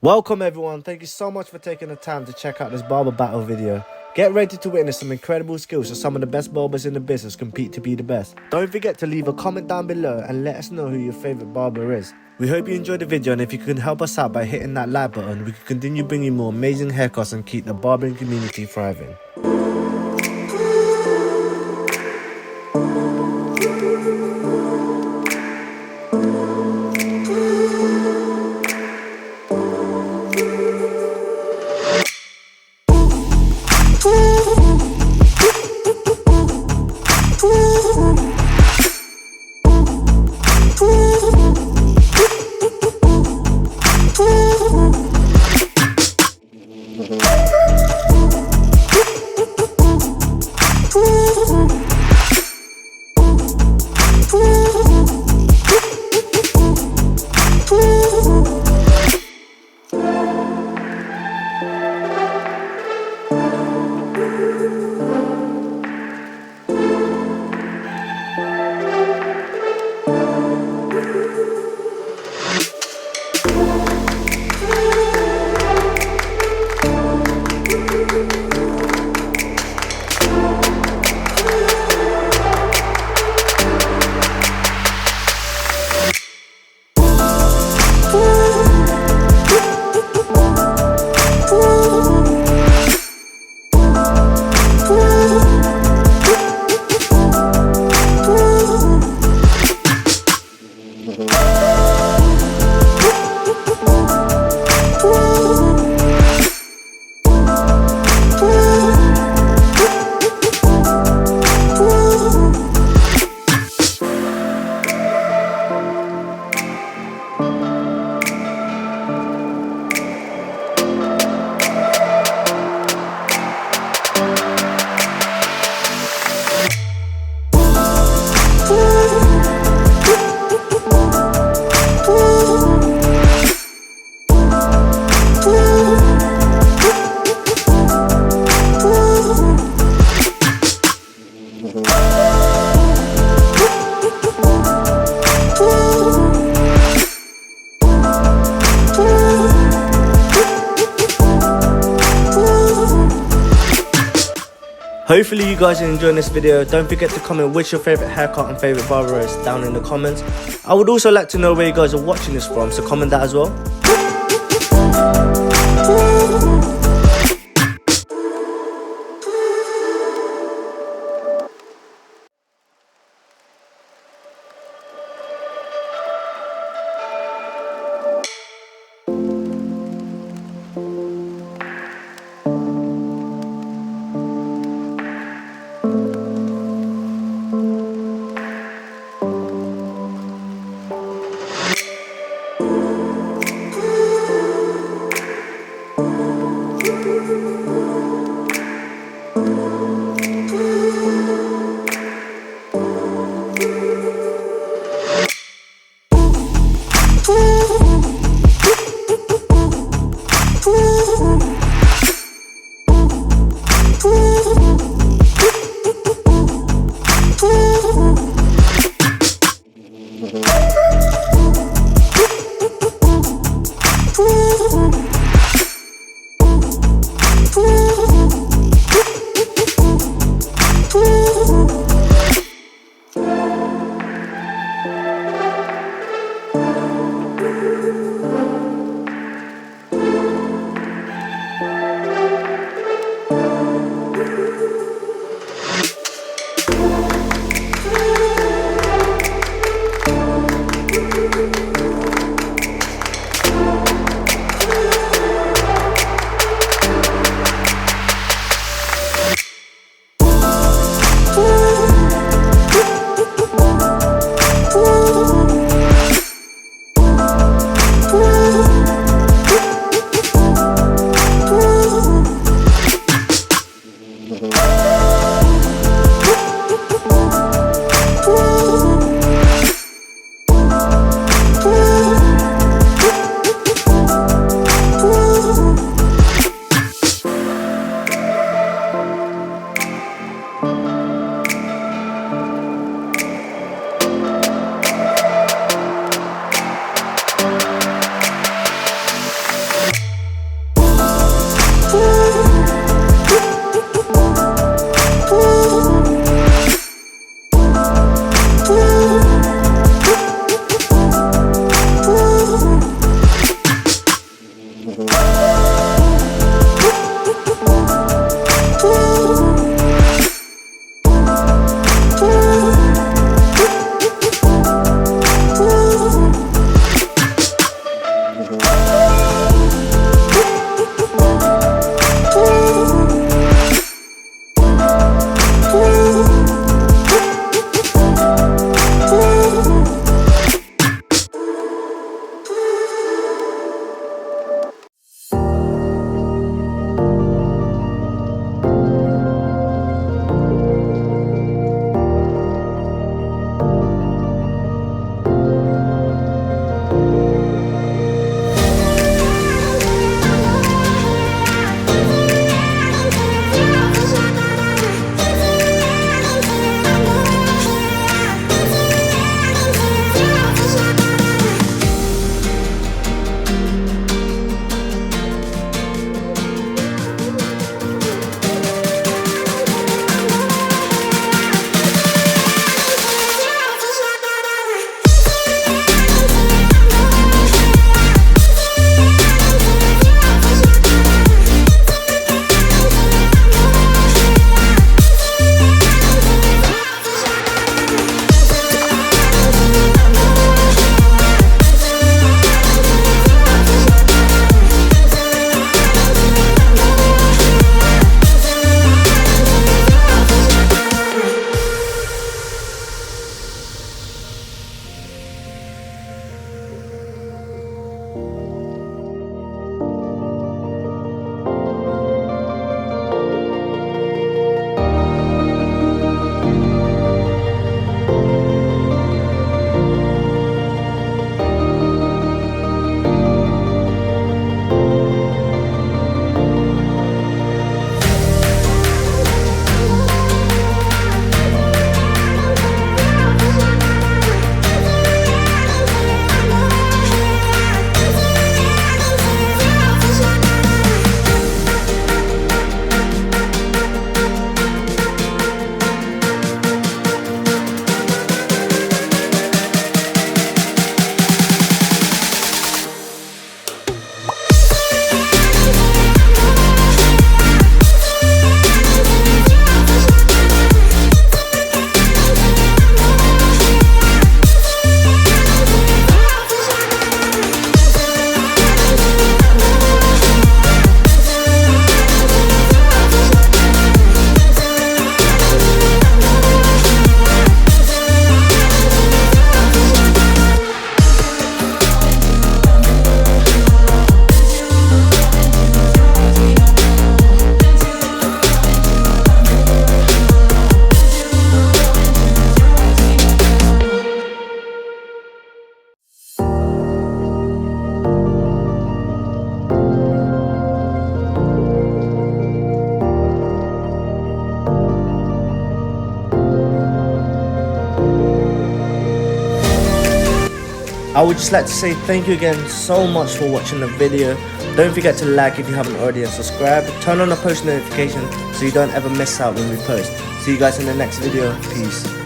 Welcome everyone, thank you so much for taking the time to check out this barber battle video. Get ready to witness some incredible skills as some of the best barbers in the business compete to be the best. Don't forget to leave a comment down below and let us know who your favourite barber is. We hope you enjoyed the video, and if you can help us out by hitting that like button, we can continue bringing more amazing haircuts and keep the barbering community thriving. Hopefully you guys are enjoying this video. Don't forget to comment which your favourite haircut and favourite barber is down in the comments. I would also like to know where you guys are watching this from, so comment that as well. I would just like to say thank you again so much for watching the video. Don't forget to like if you haven't already and subscribe. Turn on the post notification so you don't ever miss out when we post. See you guys in the next video. Peace.